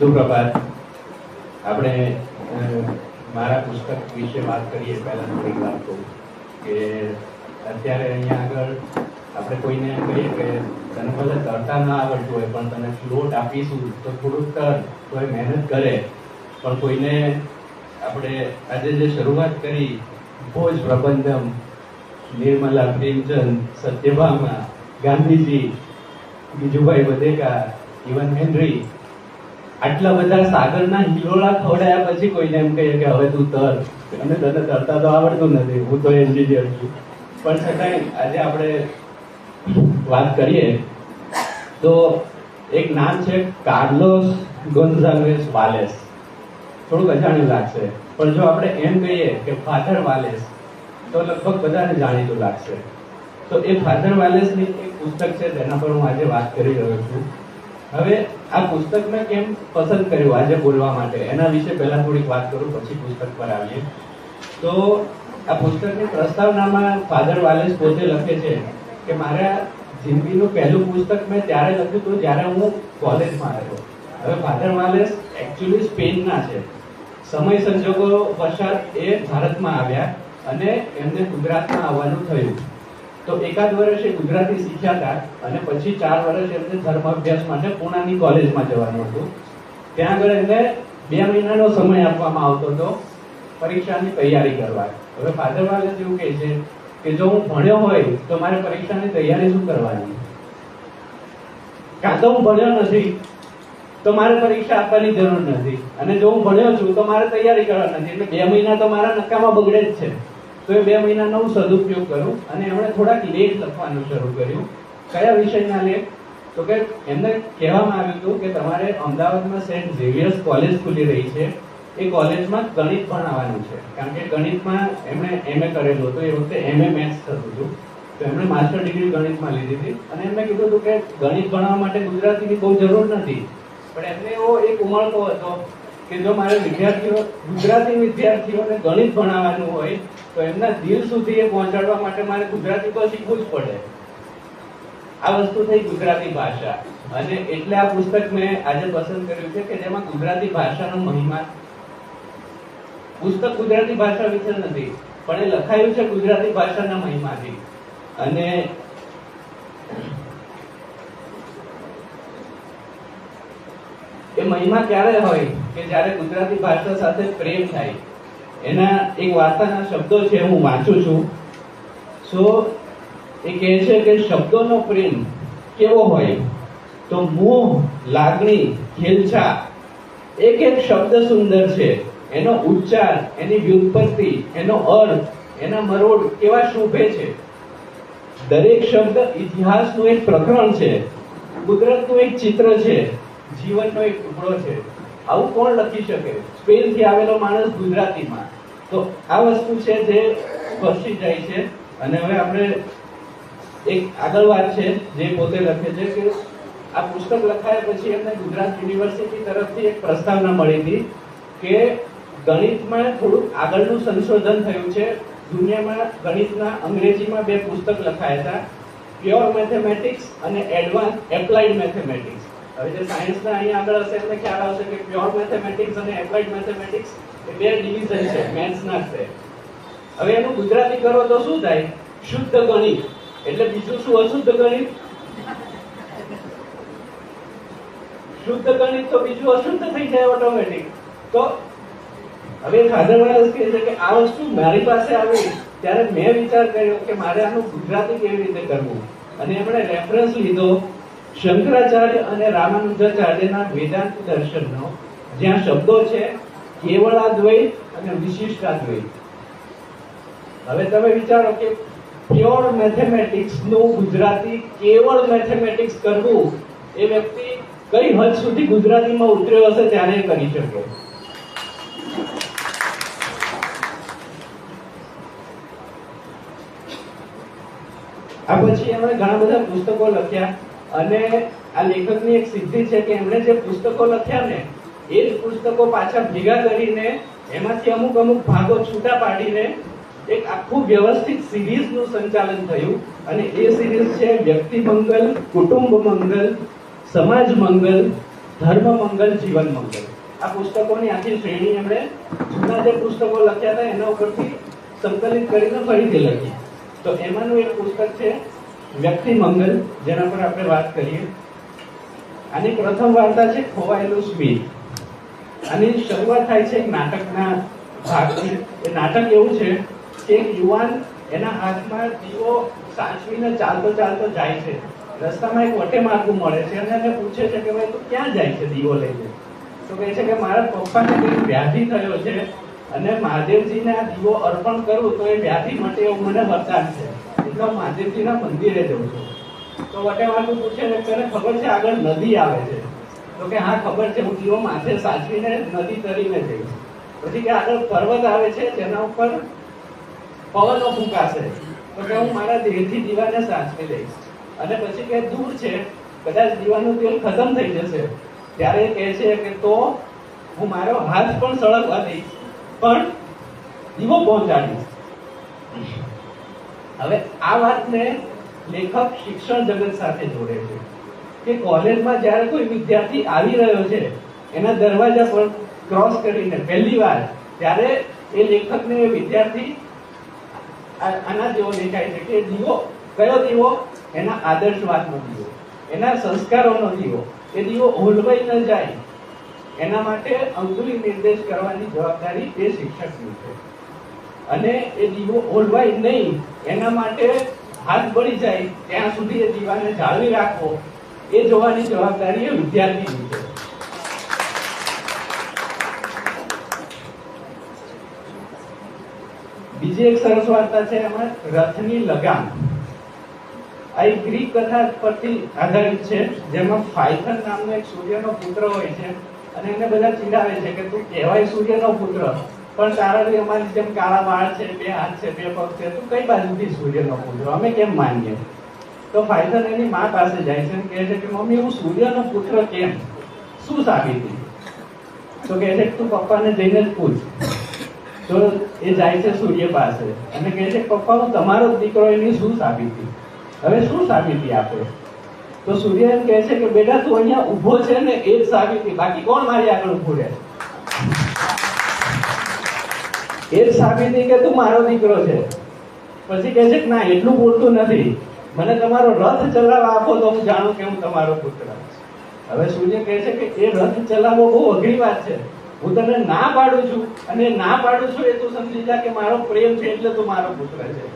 સુપ્રભાત. આપણે મારા પુસ્તક વિશે વાત કરીએ પહેલા થોડીક વાત કહું કે અત્યારે અહીંયા આગળ આપણે કોઈને કહીએ કે તને ભલે તરતા ના આવડતું હોય પણ તને ફ્લોટ આપીશું તો થોડુંક તર, તો એ મહેનત કરે. પણ કોઈને આપણે આજે જે શરૂઆત કરી ભોજ પ્રબંધમ, નિર્મલા પ્રેમચંદ, સત્યભામા, ગાંધીજી, બીજુભાઈ વધેકા, ઇવન હેનરી, આટલા બધા સાગરના હિલોળા ખવડાયા પછી કોઈને એમ કહીએ કે હવે તું તર, અને તને તરતા તો આવડતું નથી, હું તો એન્જિનિયર છું. પણ છતાંય આજે આપણે વાત કરીએ તો એક નામ છે કાર્લોસ ગોન્ઝાલ્વેસ વાલેસ. થોડુંક અજાણ્યું લાગશે, પણ જો આપણે એમ કહીએ કે ફાધર વાલેસ તો લગભગ બધાને જાણીતું લાગશે. તો એ ફાધર વાલેસની એક પુસ્તક છે જેના પર હું આજે વાત કરી રહ્યો છું. હવે આ પુસ્તક મેં કેમ પસંદ કર્યું આજે બોલવા માટે એના વિશે પહેલા થોડીક વાત કરું, પછી પુસ્તક પર આવીએ. તો આ પુસ્તકની પ્રસ્તાવનામાં ફાધર વાલેસ પોતે લખે છે કે મારા જિંદગીનું પહેલું પુસ્તક મેં ત્યારે લખ્યું હતું જ્યારે હું કોલેજમાં હતો. હવે ફાધર વાલેસ એકચ્યુઅલી સ્પેનના છે. સમય સંજોગો વસાત એ ભારતમાં આવ્યા અને એમને ગુજરાતમાં આવવાનું થયું. તો એકાદ વર્ષ એ ગુજરાતી શીખ્યા હતા અને પછી 4 વર્ષ એમને ધર્મ અભ્યાસ માટે પુણાની કોલેજમાં જવાનું હતું. ત્યાં આગળ એમને 2 મહિનાનો સમય આપવામાં આવતો હતો પરીક્ષાની તૈયારી કરવા. હવે ફાધર વાલેસ એવું કહે છે કે જો હું ભણ્યો હોય તો મારે પરીક્ષાની તૈયારી શું કરવાની? કાં તો હું ભણ્યો નથી તો મારે પરીક્ષા આપવાની જરૂર નથી, અને જો હું ભણ્યો છું તો મારે તૈયારી કરવાની નથી, એટલે 2 મહિના તો મારા નકામા બગડે જ છે. તો એ 2 મહિનાનો હું સદુપયોગ કરું અને એમણે થોડાક લેખ લખવાનું શરૂ કર્યું. કયા વિષયના લેખ? તો કે એમને કહેવામાં આવ્યું હતું કે તમારે અમદાવાદમાં સેન્ટ ઝેવિયર્સ કોલેજ ખુલી રહી છે, એ કોલેજમાં ગણિત ભણાવવાનું છે. કારણ કે ગણિતમાં એમણે MA કરેલું હતું, એ વખતે MA મેથ્સ થતું હતું. તો એમણે માસ્ટર ડિગ્રી ગણિતમાં લીધી હતી અને એમને કીધું હતું કે ગણિત ભણાવવા માટે ગુજરાતીની બહુ જરૂર નથી. પણ એમને એવો એક ઉમળકો હતો કે જો મારે ગુજરાતી વિદ્યાર્થીઓને ગણિત ભણાવવાનું હોય તો એમના દિલ સુધી એ પહોંચાડવા માટે મારે ગુજરાતી તો શીખવું જ પડે. આ વસ્તુ થઈ ગુજરાતી ભાષા, અને એટલે આ પુસ્તક મેં આજે પસંદ કર્યું છે કે જેમાં ગુજરાતી ભાષાનો મહિમા. પુસ્તક ગુજરાતી ભાષા વિશે નથી, પણ એ લખાયું છે ગુજરાતી ભાષાના મહિમાથી. અને એ મહિમા ક્યારે હોય કે જ્યારે ગુજરાતી ભાષા સાથે પ્રેમ થાય. એના એક વાર્તાના શબ્દો છે, હું વાંચું છું. એ કહે છે કે શબ્દોનો પ્રેમ કેવો હોય તો મોહ, લાગણી, ખેલછા, એક એક શબ્દ સુંદર છે. એનો ઉચ્ચાર, એની વ્યુત્પત્તિ, એનો અર્થ, એના મરોડ કેવા શોભે છે. દરેક શબ્દ ઇતિહાસનું એક પ્રકરણ છે, કુદરતનું એક ચિત્ર છે, જીવનનો એક ટુકડો છે. આવું કોણ લખી શકે? સ્પેનથી આવેલો માણસ ગુજરાતીમાં. તો આ વસ્તુ છે જે સ્પર્શી જાય છે. અને હવે આપણે એક આગળ વાત છે જે પોતે લખે છે કે આ પુસ્તક લખાયા પછી એમને ગુજરાત યુનિવર્સિટી તરફથી એક પ્રસ્તાવના મળી હતી કે ગણિતમાં થોડુંક આગળનું સંશોધન થયું છે. દુનિયામાં ગણિતના અંગ્રેજીમાં 2 પુસ્તક લખાયા હતા, પ્યોર મેથેમેટિક્સ અને એડવાન્સ એપ્લાઇડ મેથેમેટિક્સ. હવે જે સાયન્સના અહીંયા આગળ હશે એમને ખ્યાલ આવશે કે પ્યોર મેથેમેટિક્સ અને એપ્લાઇડ મેથેમેટિક્સ એ 2 ડિવિઝન છે મેથ્સના છે. હવે એનું ગુજરાતી કરો તો શું થાય? શુદ્ધ ગણિત. એટલે બીજું શું? અશુદ્ધ ગણિત. શુદ્ધ ગણિત તો બીજું અશુદ્ધ થઈ જાય ઓટોમેટિક. તો હવે ફાધર વાલેસ કહે છે કે આ વસ્તુ મારી પાસે આવી ત્યારે મેં વિચાર કર્યો કે મારે આનું ગુજરાતી કેવી રીતે કરવું. અને એમણે રેફરન્સ લીધો શંકરાચાર્ય અને રામાનુજાચાર્યના વેદાંત દર્શનનો, જ્યાં શબ્દો છે કેવળાદ્વૈત અને વિશિષ્ટાદ્વૈત. હવે તમે વિચારો કે પ્યોર મેથેમેટિક્સ નું ગુજરાતી કેવળ મેથેમેટિક્સ કરવું એ વ્યક્તિ કઈ હદ સુધી ગુજરાતીમાં ઉતર્યો હશે ત્યારે કરી શકે. આ પછી એમણે ઘણા બધા પુસ્તકો લખ્યા અને આ લેખકની એક સિદ્ધિ છે કે એમણે જે પુસ્તકો લખ્યા ને એ જ પુસ્તકો પાછા ભેગા કરીને એમાંથી અમુક ભાગો છૂટા પાડીને એક આખું વ્યવસ્થિત સિરીઝનું સંચાલન થયું. અને એ સિરીઝ છે વ્યક્તિ મંગલ, કુટુંબ મંગલ, સમાજ મંગલ, ધર્મ મંગલ જીવન મંગલ. આ પુસ્તકોની આખી શ્રેણી એમણે જૂના જે પુસ્તકો લખ્યા હતા એના ઉપરથી સંકલિત કરીને ફરીથી લખી. તો એમાંનું એક પુસ્તક છે વ્યક્તિ મંગલ, જેના પર આપણે વાત કરીએ. આની પ્રથમ વાર્તા છે ખોવાયેલું સ્મિત. આની શરૂઆત થાય છે એક નાટકના ભાગથી. એ નાટક એવું છે કે એક યુવાન એના હાથમાં દીવો સાચવીને ચાલતો ચાલતો જાય છે. રસ્તામાં એક વટે માર્ગું મળે છે અને એને પૂછે છે કે ભાઈ તું ક્યાં જાય છે દીવો લઈને? તો કહે છે કે મારા પપ્પાને કંઈક વ્યાધિ થયો છે અને મહાદેવજીને આ દીવો અર્પણ કરું તો એ વ્યાધિ માટે એવું મને વરદાન છે, એટલે હું મહાદેવજીના મંદિરે જઉં છું. તો વટે માર્ગું પૂછે ને તને ખબર છે આગળ નદી આવે છે? તો કે હા ખબર છે, હું દીવો માથે સાચવીને નદી તરીને જઈશ. પછી કે આગળ પર્વત આવે છે જેના ઉપર પવનો ફૂંકાશે, તો કે હું મારા દેહથી દીવાને સાચવી લઈશ. અને પછી કે દૂર છે કદાચ દીવાનું તેલ ખતમ થઈ જશે, ત્યારે કહે છે કે તો હું મારો હાથ પણ સળગવા દઈશ પણ દીવો પહોંચાડીશ. હવે આ વાતને લેખક શિક્ષણ જગત સાથે જોડે છે કે કોલેજમાં જ્યારે કોઈ વિદ્યાર્થી આવી રહ્યો છે એના દરવાજા પર ક્રોસ કરીને પહેલી વાર, ત્યારે એ લેખકને એ વિદ્યાર્થી આના જેવો દેખાય છે કે દીવો કયો દીવો? એના આદર્શવાદનો દીવો, એના સંસ્કારોનો દીવો. એ દીવો ઓલવાઈ ન જાય એના માટે અંગુલી નિર્દેશ કરવાની જવાબદારી એ શિક્ષકની છે. અને એ દીવો ઓલવાય નહીં એના માટે હાથ બળી જાય ત્યાં સુધી એ દીવાને જાળવી રાખવો એ જોવાની જવાબદારી એ વિદ્યાર્થીની છે. બીજી એક સરસ વાર્તા છે એમાં રથની લગામ. આ એક ગ્રીક કથા પરથી આધારિત છે, જેમાં ફાયથન નામનો એક સૂર્યનો પુત્ર હોય છે અને એને બધા ચીડાવે છે કે તું કહેવાય સૂર્યનો પુત્ર, પણ તારા બી અમારી જેમ કાળા વાળ છે, 2 હાથ છે, 2 પગ છે, તું કઈ બાજુથી સૂર્યનો પુત્ર? અમે કેમ માનીએ? તો ફાયથન એની મા પાસે જાય છે અને કહે છે કે મમ્મી હું સૂર્યનો પુત્ર કેમ? શું સાબિતી? તો કહે છે કે તું પપ્પાને જઈને જ પૂછ. તો એ જાય છે સૂર્ય પાસે અને કહે છે પપ્પા હું તમારો જ દીકરો, એની શું સાબિતી? હવે શું સાબિતી આપે? તો સૂર્ય એમ કહે છે કે બેટા તું અહીંયા ઊભો છે ને એ જ સાબિતી, બાકી કોણ મારી આગળ ઊભું રહે? એ જ સાબિતી કે તું મારો દીકરો છે. પછી કહે છે કે ના એટલું પૂરતું નથી, મને તમારો રથ ચલાવવા આપો તો હું જાણું કે હું તમારો પુત્ર. હવે સૂર્ય કહે છે કે એ રથ ચલાવવો બહુ અઘરી વાત છે, હું તને ના પાડું છું અને ના પાડું છું એ તું સમજી જા કે મારો પ્રેમ છે એટલે તું મારો પુત્ર છે,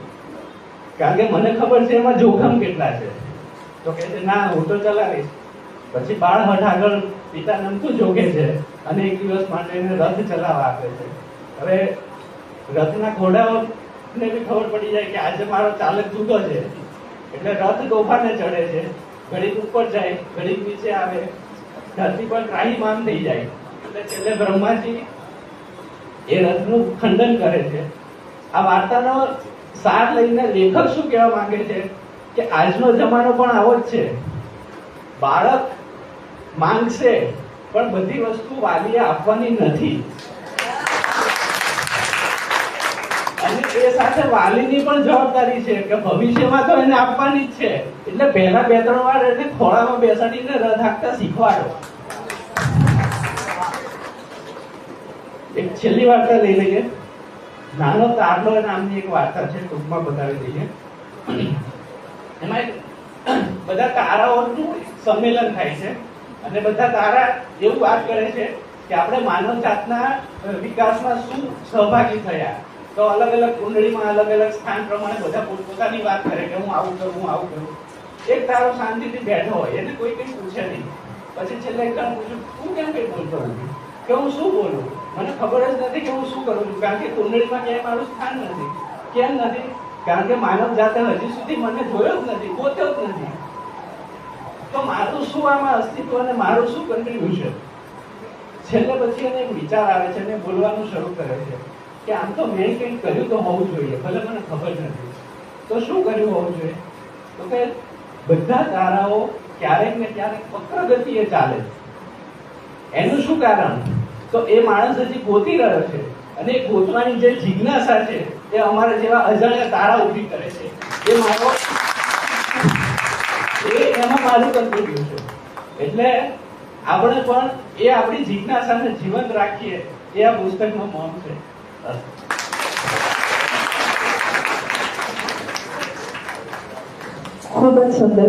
કારણ કે મને ખબર છે એમાં જોખમ કેટલા છે. તો કહે છે ના હું તો ચલાવીશ. પછી બાળ હઠ આગળ પિતા નમતું જોગે છે અને એક દિવસ માટે એને રથ ચલાવવા આપે છે. હવે રથના ઘોડાઓને બી ખબર પડી જાય કે આજે મારો ચાલક જુદો છે, એટલે રથ તોફાને ચડે છે, ઘડીક ઉપર જાય, ઘડીક નીચે આવે, ધરતી પર ત્રાહિમામ થઈ જાય. એટલે છેલ્લે બ્રહ્માજી એ રથનું ખંડન કરે છે. આ વાર્તાનો સાર લઈને લેખક શું કહેવા માંગે છે કે આજનો જમાનો પણ આવો જ છે. બાળક માંગશે પણ બધી વસ્તુ વાલીએ આપવાની નથી, અને એ સાથે વાલીની પણ જવાબદારી છે કે ભવિષ્યમાં તો એને આપવાની જ છે. એટલે પહેલા 2-3 વાર એને ખોળામાં બેસાડીને રથ હાંકતા શીખવાડો. એક છેલ્લી વાર્તા લઈ લઈએ. નાનો તારલો નામની એક વાર્તા છે, ટૂંકમાં બતાવી દઈએ. એમાં બધા તારાઓનું સંમેલન થાય છે અને બધા તારા એવું વાત કરે છે કે આપણે માનવ જાતના વિકાસમાં શું સહભાગી થયા. તો અલગ અલગ કુંડળીમાં અલગ અલગ સ્થાન પ્રમાણે બધા પોતપોતાની વાત કરે કે હું આવું કરું, હું આવું કરું. એક તારો શાંતિથી બેઠો હોય, એને કોઈ કંઈ પૂછે નહીં. પછી છેલ્લે એકદમ પૂછ્યું તું કેમ કંઈ બોલતો નથી? કે હું શું બોલું, મને ખબર જ નથી કે હું શું કરું છું, કારણ કે કુંડળીમાં ક્યાંય મારું સ્થાન નથી. કેમ નથી? કારણ કે માનવ જાતે હજી સુધી મને જોયો જ નથી, ગોત્યો જ નથી. તો મારું શું આમાં અસ્તિત્વ અને મારું શું કન્ટ્રીબ્યુશન? છેલ્લે પછી એને એક વિચાર આવે છે અને બોલવાનું શરૂ કરે છે કે આમ તો મેં કંઈક કર્યું તો હોવું જોઈએ, ભલે મને ખબર નથી. તો શું કર્યું હોવું જોઈએ? તો કે બધા તારાઓ ક્યારેક ને ક્યારેક વક્ર ગતિએ ચાલે. એનું શું કારણ? તો એ માણસ હજી ગોતી રહ્યો છે અને એ ગોતવાની જે જિજ્ઞાસા છે એ અમારા જેવા અજાણ્યા તારા ઊભી કરે છે. એમાં મારું કન્ટ્રીબ્યુશન. એટલે આપણે પણ એ આપણી જિજ્ઞાસાને જીવંત રાખીએ એ આ પુસ્તકનો મમ છે. ખૂબ જ સુંદર.